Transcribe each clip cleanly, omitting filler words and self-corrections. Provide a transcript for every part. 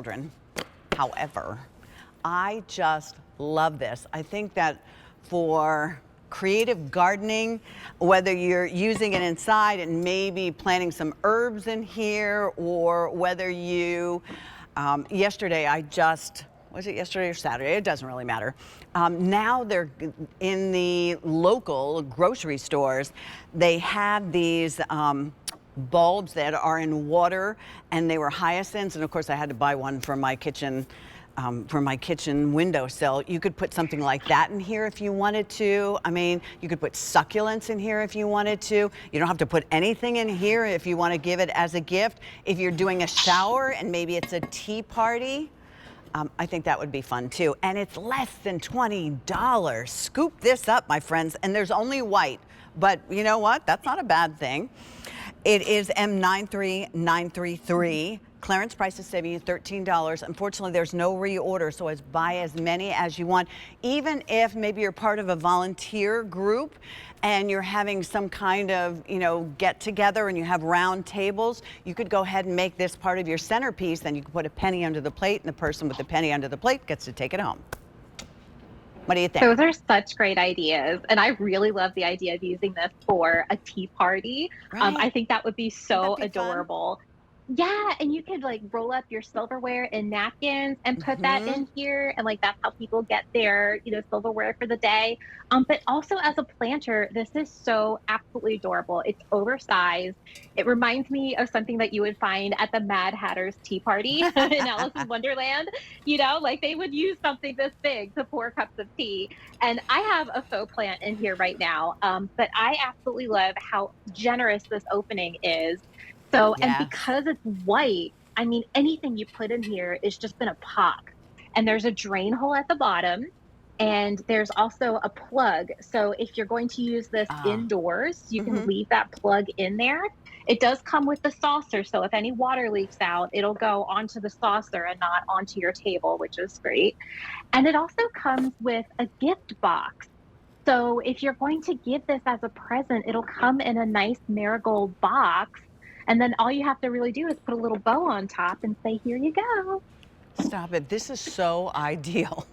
children. However, I just love this. I think that for creative gardening, whether you're using it inside and maybe planting some herbs in here, or whether you, yesterday was it yesterday or Saturday? It doesn't really matter. Now they're in the local grocery stores. They have these bulbs that are in water, and they were hyacinths. And of course, I had to buy one for my kitchen windowsill. You could put something like that in here if you wanted to. I mean, you could put succulents in here if you wanted to. You don't have to put anything in here if you want to give it as a gift. If you're doing a shower and maybe it's a tea party, I think that would be fun too. And it's less than $20. Scoop this up, my friends. And there's only white, but you know what? That's not a bad thing. It is M93933. Clearance price is saving you $13. Unfortunately, there's no reorder, so it's buy as many as you want. Even if maybe you're part of a volunteer group and you're having some kind of, get together and you have round tables, you could go ahead and make this part of your centerpiece. Then you can put a penny under the plate, and the person with the penny under the plate gets to take it home. What do you think? Those are such great ideas. And I really love the idea of using this for a tea party. Right. I think that would be so Wouldn't that be adorable. Fun? Yeah, and you could like roll up your silverware and napkins and put that in here, and like that's how people get their silverware for the day. But also as a planter, this is so absolutely adorable. It's oversized. It reminds me of something that you would find at the Mad Hatter's tea party in Alice in Wonderland. Like they would use something this big to pour cups of tea. And I have a faux plant in here right now, but I absolutely love how generous this opening is. So, and because it's white, I mean, anything you put in here is just going to pop. And there's a drain hole at the bottom, and there's also a plug. So if you're going to use this indoors, you can leave that plug in there. It does come with the saucer. So if any water leaks out, it'll go onto the saucer and not onto your table, which is great. And it also comes with a gift box. So if you're going to give this as a present, it'll come in a nice Marigold box. And then all you have to really do is put a little bow on top and say, here you go. Stop it. This is so ideal.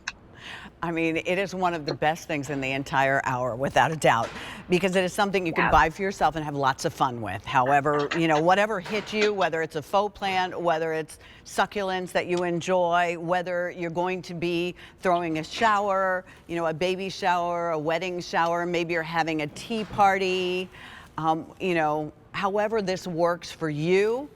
I mean, it is one of the best things in the entire hour, without a doubt, because it is something you can buy for yourself and have lots of fun with. However, whatever hits you, whether it's a faux plant, whether it's succulents that you enjoy, whether you're going to be throwing a shower, a baby shower, a wedding shower, maybe you're having a tea party, however this works for you,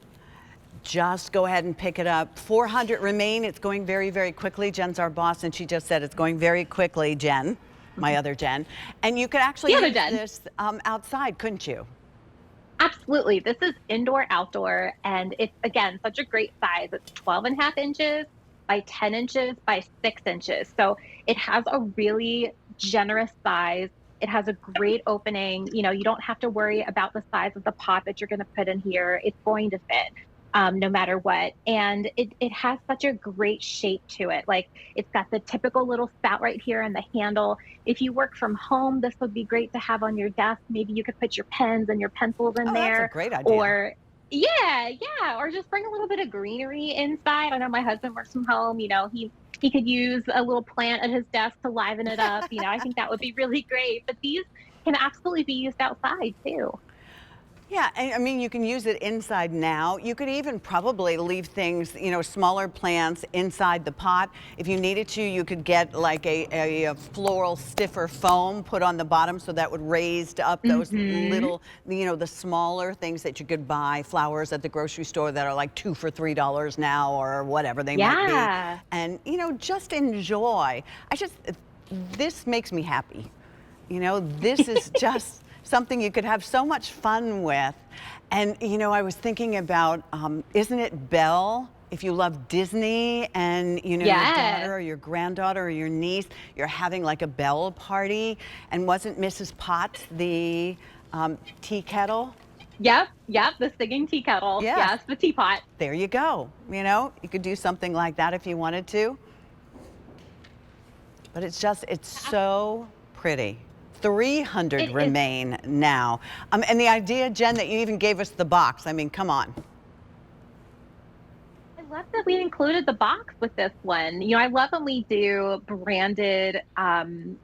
just go ahead and pick it up. 400 remain. It's going very, very quickly. Jen's our boss, and she just said it's going very quickly, Jen, my other Jen. And you could actually use this outside, couldn't you? Absolutely. This is indoor, outdoor, and it's, again, such a great size. It's 12.5 inches by 10 inches by 6 inches. So it has a really generous size. It has a great opening. You don't have to worry about the size of the pot that you're going to put in here. It's going to fit no matter what. And it has such a great shape to it. Like it's got the typical little spout right here and the handle. If you work from home, this would be great to have on your desk. Maybe you could put your pens and your pencils in there. That's a great idea. Or or just bring a little bit of greenery inside. I know my husband works from home. He could use a little plant at his desk to liven it up. I think that would be really great. But these can absolutely be used outside too. Yeah, I mean, you can use it inside now. You could even probably leave things, smaller plants inside the pot. If you needed to, you could get like a floral stiffer foam put on the bottom, so that would raise up those little, the smaller things that you could buy, flowers at the grocery store that are like 2 for $3 now, or whatever they might be. And, just enjoy. This makes me happy. This is just something you could have so much fun with. And, I was thinking about, isn't it Belle? If you love Disney and, your daughter or your granddaughter or your niece, you're having like a Belle party. And wasn't Mrs. Potts the tea kettle? Yep, the singing tea kettle. Yes, the teapot. There you go. You could do something like that if you wanted to. But it's so pretty. 300 remain now. And the idea, Jen, that you even gave us the box, I mean, come on. love that we included the box with this one. I love when we do branded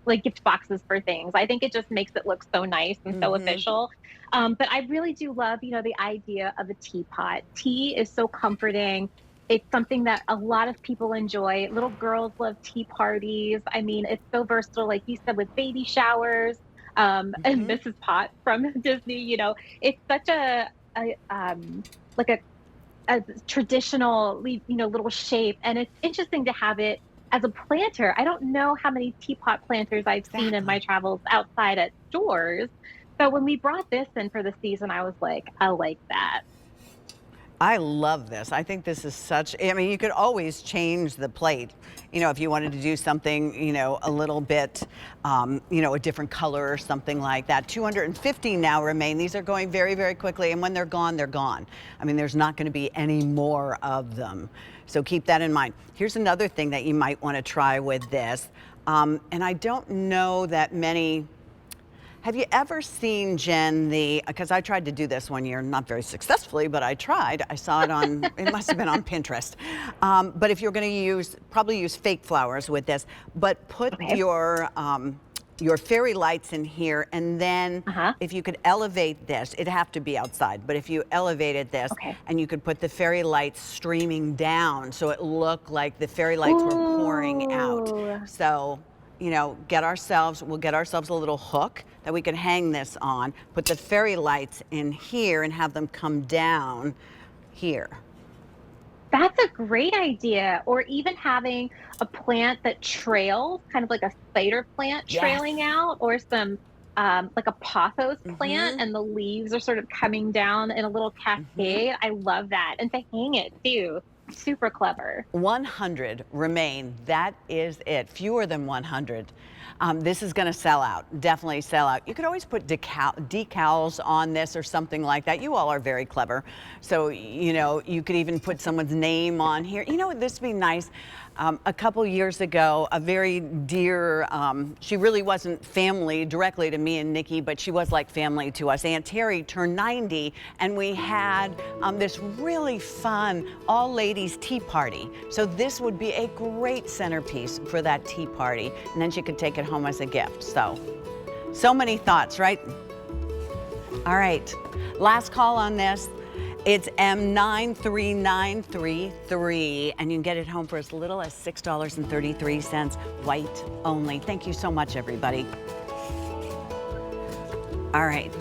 like gift boxes for things. I think it just makes it look so nice and so Mm-hmm. official. But I really do love, the idea of a teapot. Tea is so comforting. It's something that a lot of people enjoy. Little girls love tea parties. I mean, it's so versatile, like you said, with baby showers. And Mm-hmm. Mrs. Potts from Disney, it's such like a traditional, little shape, and it's interesting to have it as a planter. I don't know how many teapot planters I've seen in my Exactly. travels outside at stores. So when we brought this in for the season, I was like, I like that. I love this. I think this is such, I mean, you could always change the plate, if you wanted to do something, a little bit, a different color or something like that. 250 now remain. These are going very, very quickly. And when they're gone, they're gone. I mean, there's not going to be any more of them. So keep that in mind. Here's another thing that you might want to try with this. And I don't know that many. Have you ever seen, Jen, because I tried to do this one year, not very successfully, but I tried. I saw it on, it must have been on Pinterest. But if you're going to probably use fake flowers with this, but put Okay. your fairy lights in here, and then Uh-huh. if you could elevate this, it'd have to be outside, but if you elevated this Okay. and you could put the fairy lights streaming down so it looked like the fairy lights were pouring out. Ooh. So, we'll get ourselves a little hook that we can hang this on, put the fairy lights in here and have them come down here. That's a great idea. Or even having a plant that trails, kind of like a spider plant Yes. trailing out, or some like a pothos plant, Mm-hmm. and the leaves are sort of coming down in a little Mm-hmm. cascade. I love that. And to hang it too. Super clever. 100 remain. That is it. Fewer than 100. This is going to sell out. Definitely sell out. You could always put decals on this or something like that. You all are very clever. So, you could even put someone's name on here. Would this be nice? A couple years ago, a very dear, she really wasn't family directly to me and Nikki, but she was like family to us. Aunt Terry turned 90, and we had this really fun all-ladies tea party. So this would be a great centerpiece for that tea party, and then she could take it home as a gift. So many thoughts, right? All right, last call on this. It's M93933, and you can get it home for as little as $6.33, white only. Thank you so much, everybody. All right.